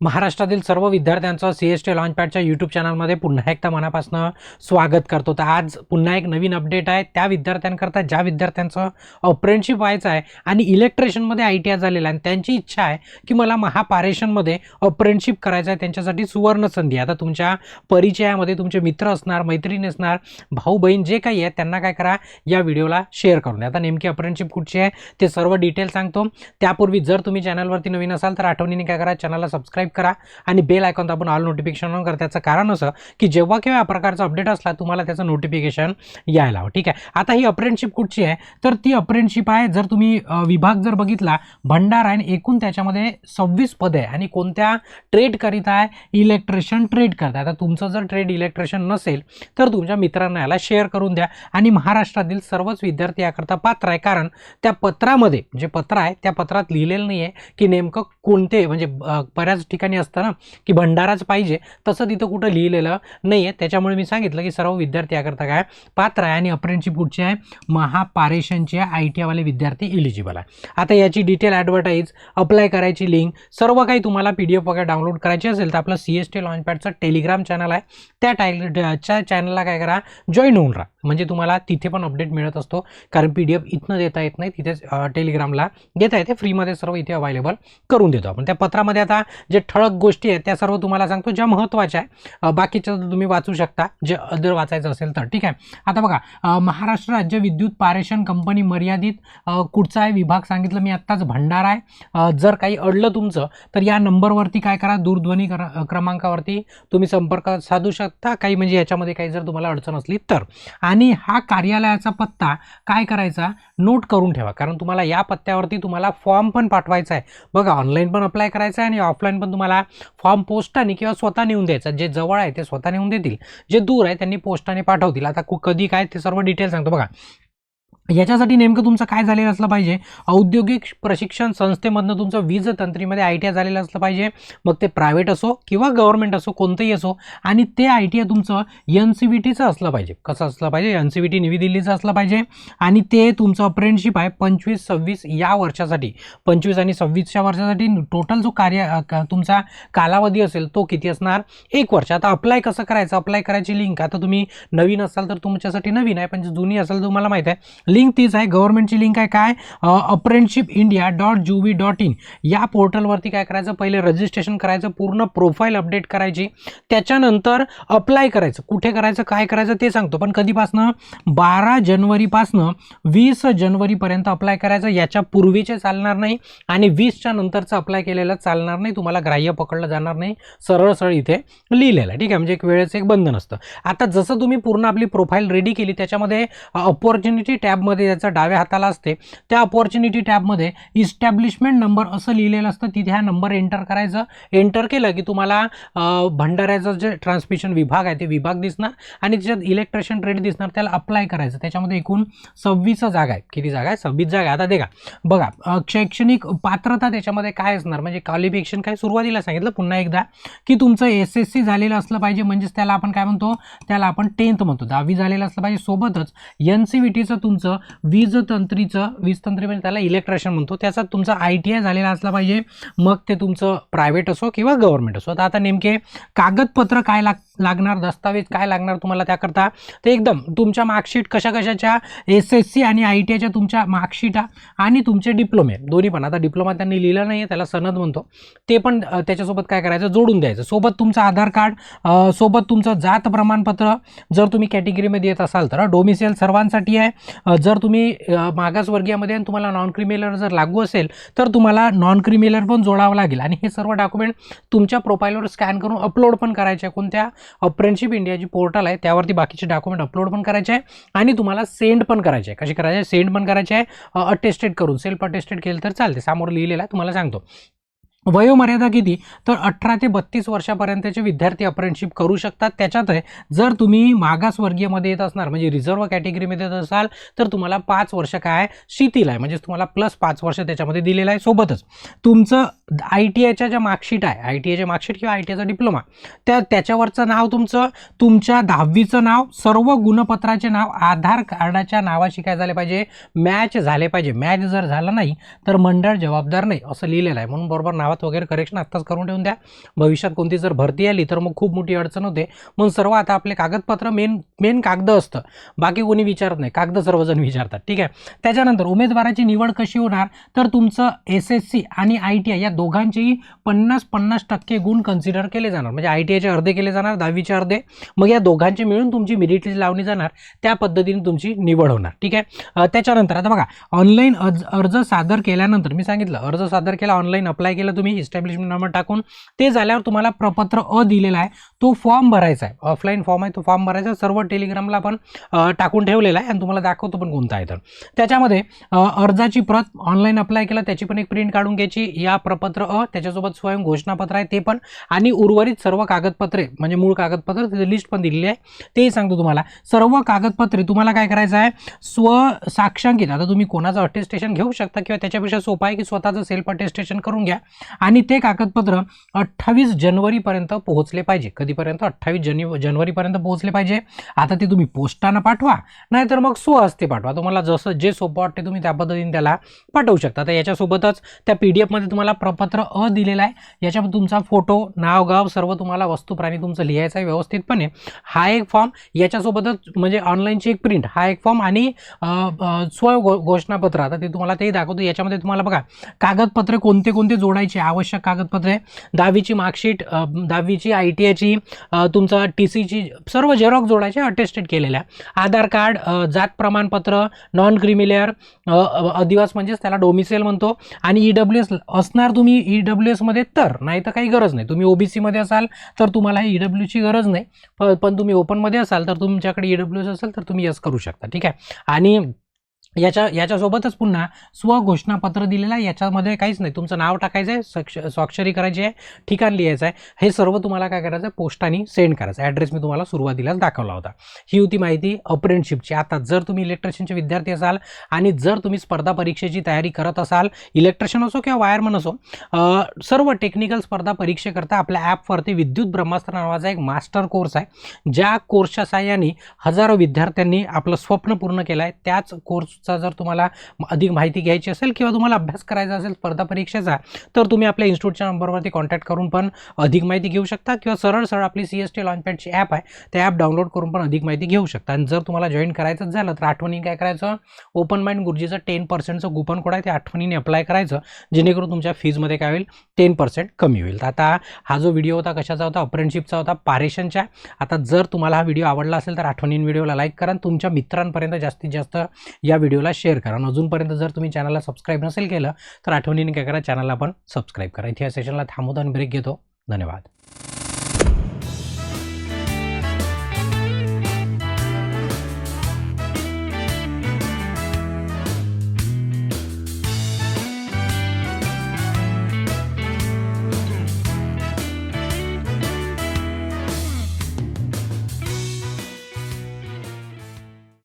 महाराष्ट्रातील सर्व विद्यार्थ्यांचं CST लॉन्चपॅडच्या यूट्यूब चॅनलमध्ये पुन्हा एकदा मनापासून स्वागत करतो। तर आज पुन्हा एक नवीन अपडेट आहे त्या विद्यार्थ्यांकरता ज्या विद्यार्थ्यांचं अप्रेंटिसशिप व्हायचं आहे आणि इलेक्ट्रिशियनमध्ये ITI झालेलं आहे आणि त्यांची इच्छा आहे की मला महापारेषणमध्ये अप्रेंटिसशिप करायचं आहे, त्यांच्यासाठी सुवर्ण संधी। आता तुमच्या परिचयामध्ये तुमचे मित्र असणार, मैत्रिणी असणार, भाऊ बहीण जे काही आहे त्यांना काय करा, या व्हिडिओला शेअर करून द्या। आता नेमकी अप्रेंटिसशिप कुठची आहे ते सर्व डिटेल सांगतो। त्यापूर्वी जर तुम्ही चॅनलवरती नवीन असाल तर आठवणीने काय करा, चॅनलला सबस्क्राइब करा आणि बेल आयकॉन दाबून ऑल नोटिफिकेशन ऑन करा। त्याचं कारण असं की जेव्हा केव्हा या प्रकारचा अपडेट असला तुम्हाला त्याचं नोटिफिकेशन यायला हवं, ठीक आहे। आता ही अप्रेंटिसशिप कुठची आहे तर ती अप्रेंटिसशिप आहे, जर तुम्ही विभाग जर बघितला भंडारा आणि एकूण त्याच्यामध्ये 26 पदे आहे आणि कोणत्या ट्रेड करीत आहे, इलेक्ट्रिशियन ट्रेड करता। आता तुमचं जर ट्रेड इलेक्ट्रिशियन नसेल तर तुमच्या मित्रांना याला शेअर करून द्या आणि महाराष्ट्रातील सर्वच विद्यार्थी याकरता पात्र आहे, कारण त्या पत्रामध्ये जे पत्र आहे त्या पत्रात लिहिलेलं नाही आहे की नेमकं कोणते, म्हणजे बऱ्याच ठिकाणी असतं ना की भंडाराच पाहिजे, तसं तिथं कुठं लिहिलेलं नाही आहे। त्याच्यामुळे मी सांगितलं की सर्व विद्यार्थी याकरता काय पात्र आहे आणि अप्रेंटिसशिप कुठची आहे, महापारेषणचे ITI वाले विद्यार्थी एलिजिबल आहे। आता याची डिटेल ॲडव्हर्टाईज, अप्लाय करायची लिंक, सर्व काही तुम्हाला PDF वगैरे डाउनलोड करायची असेल तर आपलं CST लॉन्चपॅडचं टेलिग्राम चॅनल आहे, त्या चॅनलला काय करा, जॉईन होऊन राहा, म्हणजे तुम्हाला तिथे पण अपडेट मिळत असतो। कारण PDF इथनं देता येत नाही, तिथेच टेलिग्रामला देता येते, फ्रीमध्ये सर्व इथे अवेलेबल करून देतो आपण। त्या पत्रामध्ये आता जे ठळक गोष्टी आहेत त्या सर्व तुम्हाला सांगतो ज्या महत्त्वाच्या आहे, बाकीच्या तुम्ही वाचू शकता जे अदर वाचायचं असेल तर, ठीक आहे। आता बघा, महाराष्ट्र राज्य विद्युत पारेषण कंपनी मर्यादित कुठचा आहे विभाग सांगितलं मी आत्ताच, भंडारा आहे। जर काही अडलं तुमचं तर या नंबरवरती काय करा, दूरध्वनी क्रमांकावरती तुम्ही संपर्क साधू शकता, काही म्हणजे याच्यामध्ये काही जर तुम्हाला अडचण असली तर। आणि हा कार्यालयाचा पत्ता काय करायचा, नोट करून ठेवा, कारण तुम्हाला या पत्त्यावरती तुम्हाला फॉर्म पण पाठवायचा आहे बघा, ऑनलाईन पण अप्लाय करायचा आहे आणि ऑफलाईन पण तुम्हाला फॉर्म पोस्टाने किंवा स्वतः नेऊन द्यायचा। जे जवळ आहे ते स्वतः नेऊन देतील, जे दूर आहे त्यांनी पोस्टाने पाठवतील। आता कधी काय ते सर्व डिटेल सांगतो बघा। याच्यासाठी नेमकं तुमचं काय झालेलं असलं पाहिजे, औद्योगिक प्रशिक्षण संस्थेमधनं तुमचं वीज तंत्रीमध्ये ITI झालेलं असलं पाहिजे, मग ते प्रायव्हेट असो किंवा गव्हर्नमेंट असो, कोणतंही असो, आणि ते ITI तुमचं NCVTचं असलं पाहिजे। कसं असलं पाहिजे, NCVT नवी दिल्लीचं असलं पाहिजे आणि ते तुमचं अप्रेंटिसशिप आहे 25-26 या वर्षासाठी, 25 आणि 26च्या वर्षासाठी टोटल जो तुमचा कालावधी असेल तो किती असणार, 1 वर्ष। आता अप्लाय कसं करायचं, अप्लाय करायची लिंक, आता तुम्ही नवीन असाल तर तुमच्यासाठी नवीन आहे, पण जुनी असेल तर तुम्हाला माहिती आहे लिंक तीच आहे, गव्हर्नमेंटची लिंक आहे, काय apprenticeshippindia.gov.in या पोर्टलवरती काय करायचं, पहिले रजिस्ट्रेशन करायचं, पूर्ण प्रोफाईल अपडेट करायची, त्याच्यानंतर अप्लाय करायचं। कुठे करायचं, काय करायचं ते सांगतो, पण कधीपासनं 12 जानेवारीपासनं 20 जानेवारीपर्यंत अप्लाय करायचं, याच्या पूर्वीचे चालणार नाही आणि 20च्या नंतरचं अप्लाय केलेलं चालणार नाही, तुम्हाला ग्राह्य पकडलं जाणार नाही, सरळ सरळ इथे लिहिलेलं आहे, ठीक आहे। म्हणजे एक वेळेचं एक बंधन असतं। आता जसं तुम्ही पूर्ण आपली प्रोफाईल रेडी केली, त्याच्यामध्ये अपॉर्च्युनिटी टॅबमध्ये याचा डाव्या हाताला असते, त्या अपॉर्च्युनिटी टॅबमध्ये इस्टॅब्लिशमेंट नंबर असं लिहिलेलं असतं, तिथे हा नंबर एंटर करायचं। एंटर केलं की तुम्हाला भंडाऱ्याचं जे ट्रान्समिशन विभाग आहे ते विभाग दिसणार आणि त्याच्यात इलेक्ट्रिशियन ट्रेड दिसणार, त्याला अप्लाय करायचं। त्याच्यामध्ये एकूण 26 जागा आहे, किती जागा आहे, 26 जागा। आता बघा, शैक्षणिक पात्रता त्याच्यामध्ये काय असणार, म्हणजे क्वालिफिकेशन काय, सुरुवातीला सांगितलं पुन्हा एकदा की तुमचं SSC झालेलं असलं पाहिजे, म्हणजेच त्याला आपण काय म्हणतो, त्याला आपण 10th म्हणतो, 10वी झालेलं असलं पाहिजे। सोबतच NCVTचं तुमचं वीज तंत्री म्हणजे त्याला इलेक्ट्रिशियन म्हणतो, त्याचा तुमचा ITI झालेला असला पाहिजे, मग ते तुमचं प्रायव्हेट असो किंवा गव्हर्नमेंट असो। आता नेमके कागदपत्र काय लागणार, दस्तावेज काय लागणार तुम्हाला त्याकरता, ते एकदम तुमच्या मार्कशीट कशाच्या SSC आणि ITIच्या तुमच्या मार्कशीटा आणि तुमचे डिप्लोमे दोन्ही पण, आता डिप्लोमा त्यांनी लिहिलं नाही आहे, त्याला सनद म्हणतो, ते पण त्याच्यासोबत काय करायचं, जोडून द्यायचं। सोबत तुमचं आधार कार्ड, सोबत तुमचं जात प्रमाणपत्र जर तुम्ही कॅटेगरीमध्ये येत असाल तर, डोमिसाईल सर्वांसाठी आहे। जर तुम्ही मागासवर्गीयामध्ये आणि तुम्हाला नॉन क्रिमिनल जर लागू असेल तर तुम्हाला नॉन क्रिमिनल पण जोडावं लागेल आणि हे सर्व डॉक्युमेंट तुमच्या प्रोफाईलवर स्कॅन करून अपलोड पण करायचे, कोणत्या अप्रेंटिसशिप इंडिया जी पोर्टल आहे त्यावरती बाकीचे डॉक्युमेंट अपलोड पण करायचे आहे आणि तुम्हाला सेंड पण करायचे आहे। कशी करायचे, सेंड पण करायचे आहे, अटेस्टेड करून, सेल्फ अटेस्टेड केलं तर चालते, समोर लिहिलेलं आहे तुम्हाला सांगतो। वयोमर्यादा किती तर 18 ते 32 वर्षापर्यंतचे विद्यार्थी अप्रेंटिसशिप करू शकतात। त्याच्यात जर तुम्ही मागासवर्गीयमध्ये येत असणार, म्हणजे रिझर्व्ह कॅटेगरीमध्ये येत असाल तर तुम्हाला 5 वर्ष काय शिथिल आहे, म्हणजे तुम्हाला प्लस 5 वर्ष त्याच्यामध्ये दिलेलं आहे। सोबतच तुमचं ITIच्या ज्या मार्कशीट आहे, ITIच्या मार्कशीट किंवा ITIचा डिप्लोमा, त्याच्यावरचं नाव तुमच्या 10वीचं नाव, सर्व गुणपत्राचे नाव आधार कार्डाच्या नावाशी काय झाले पाहिजे, मॅच झाले पाहिजे। मॅच जर झालं नाही तर मंडळ जबाबदार नाही असं लिहिलेलं आहे, म्हणून बरोबर नाव नावात वगैरे करेक्शन आत्ताच करून ठेवून द्या. भविष्यात कोणती जर भरती आली तर मग खूप मोठी अडचण होते. म्हणून सर्व आता आपले कागदपत्र मेन कागद असतं, बाकी कोणी विचारत नाही, कागद सर्वजण विचारतात. ठीक आहे. त्याच्यानंतर उमेदवाराची निवड कशी होणार, तर तुमचं SSC आणि ITI या दोघांचेही 50-50% गुण कन्सिडर केले जाणार. म्हणजे ITIचे अर्धे केले जाणार, 10वीचे अर्धे, मग या दोघांचे मिळून तुमची मेरिट लिस्ट लावली जाणार. त्या पद्धतीने तुमची निवड होणार. ठीक आहे. त्याच्यानंतर आता बघा, ऑनलाईन अर्ज सादर केल्यानंतर मी सांगितलं, अर्ज सादर केला, ऑनलाईन अप्लाय केलं तुम्ही इस्टॅब्लिशमेंट नंबर टाकून, ते झाल्यावर तुम्हाला प्रपत्र दिलेला आहे, तो फॉर्म भरायचा आहे. ऑफलाईन फॉर्म आहे, तो फॉर्म भरायचा. सर्व टेलिग्रामला पण टाकून ठेवलेला आहे आणि तुम्हाला दाखवतो पण कोणता आहे. तर त्याच्यामध्ये अर्जाची प्रत, ऑनलाईन अप्लाय केला त्याची पण एक प्रिंट काढून घ्यायची, या प्रपत्र त्याच्यासोबत स्वयं घोषणापत्र आहे ते पण, आणि उर्वरित सर्व कागदपत्रे म्हणजे मूळ कागदपत्र त्याची लिस्ट पण दिलेली आहे, तेही सांगतो तुम्हाला. सर्व कागदपत्रे तुम्हाला काय करायचं आहे, साक्षांकित. आता तुम्ही कोणाचं अटेस्टेशन घेऊ शकता किंवा त्याच्यापेक्षा सोपं आहे की स्वतःचं सेल्फ अटेस्टेशन करून घ्या, आणि ते कागदपत्र 28 जानेवारीपर्यंत पोहोचले पाहिजे. कधीपर्यंत? 28 जानेवारीपर्यंत पोहोचले पाहिजे. आता ते तुम्ही पोस्टानं पाठवा, नाहीतर मग स्वहस्ते पाठवा, तुम्हाला जसं जे सोपं वाटते तुम्ही त्या पद्धतीने त्याला पाठवू शकता. आता याच्यासोबतच त्या PDF मध्ये तुम्हाला प्रपत्र दिलेला आहे, याच्यामध्ये तुमचा फोटो, नाव, गाव, सर्व तुम्हाला वस्तू प्राणी तुमचं लिहायचं आहे व्यवस्थितपणे. हा एक फॉर्म, याच्यासोबतच म्हणजे ऑनलाईनची एक प्रिंट, हा एक फॉर्म, आणि घोषणापत्र. आता ते तुम्हाला तेही दाखवतो. याच्यामध्ये तुम्हाला बघा कागदपत्रे कोणते कोणते जोडायचे, आवश्यक कागदपत्रे, 10वीची मार्कशीट, 10वीची ITIची, तुमचा TCची सर्व झेरॉक्स जोडायचे, अटेस्टेड केलेल्या, आधार कार्ड, जात प्रमाणपत्र, नॉन क्रिमिलेअर, अधिवास म्हणजेच त्याला डोमिसाईल म्हणतो, आणि EWS असणार तुम्ही EWS मध्ये तर, नाही तर काही गरज नाही. तुम्ही OBC मध्ये असाल तर तुम्हाला EWची गरज नाही, पण तुम्ही ओपनमध्ये असाल तर तुमच्याकडे EWS असेल तर तुम्ही यस करू शकता. ठीक आहे. आणि याच्यासोबतच पुन्हा स्वघोषणापत्र दिलेलं आहे. याच्यामध्ये काहीच नाही, तुमचं नाव टाकायचं आहे, स्वाक्षरी करायची आहे, ठिकाण लिहायचं आहे. हे सर्व तुम्हाला काय करायचं आहे, पोस्टाने सेंड करायचं. ॲड्रेस मी तुम्हाला सुरुवातीलाच दाखवला होता. ही होती माहिती अप्रेंटिसशिपची. आता जर तुम्ही इलेक्ट्रिशियनचे विद्यार्थी असाल आणि जर तुम्ही स्पर्धा परीक्षेची तयारी करत असाल, इलेक्ट्रिशियन असो किंवा वायरमन असो, सर्व टेक्निकल स्पर्धा परीक्षेकरता आपल्या ॲपवरती विद्युत ब्रह्मास्त्र नावाचा एक मास्टर कोर्स आहे, ज्या कोर्सच्या साहाय्याने हजारो विद्यार्थ्यांनी आपलं स्वप्न पूर्ण केलं आहे. त्याच कोर्स जर तुम्हाला अधिक माहिती घ्यायची असेल किंवा तुम्हाला अभ्यास करायचा असेल स्पर्धा परीक्षेचा, तर तुम्ही आपल्या इन्स्टिट्यूटच्या नंबरवरती कॉन्टॅक्ट करून पण अधिक माहिती घेऊ शकता, किंवा सरळ आपली CST लॉन्चपॅडची ॲप आहे, त्या ॲप डाउनलोड करून पण अधिक माहिती घेऊ शकता. आणि जर तुम्हाला जॉईन करायचं झालं तर आठवणीने काय करायचं, ओपन माइंड गुरुजीचं 10% कूपन कोड आहे, ते आठवणीने अप्लाय करायचं, जेणेकरून तुमच्या फीजमध्ये काय होईल, 10% कमी होईल. तर आता हा जो व्हिडिओ होता कशाचा होता, अप्रेंटिसशिपचा होता, पारेषणच्या. आता जर तुम्हाला हा व्हिडिओ आवडला असेल तर आठवणीने व्हिडिओला लाईक करा, तुमच्या मित्रांपर्यंत जास्तीत जास्त या व्हिडिओला शेअर करा. आणि अजूनपर्यंत जर तुम्ही चॅनलला सबस्क्राईब नसेल केलं तर आठवणीने काय करा, चॅनलला पण सबस्क्राईब करा. इथे या सेशनला थांबवतो आणि ब्रेक घेतो. धन्यवाद.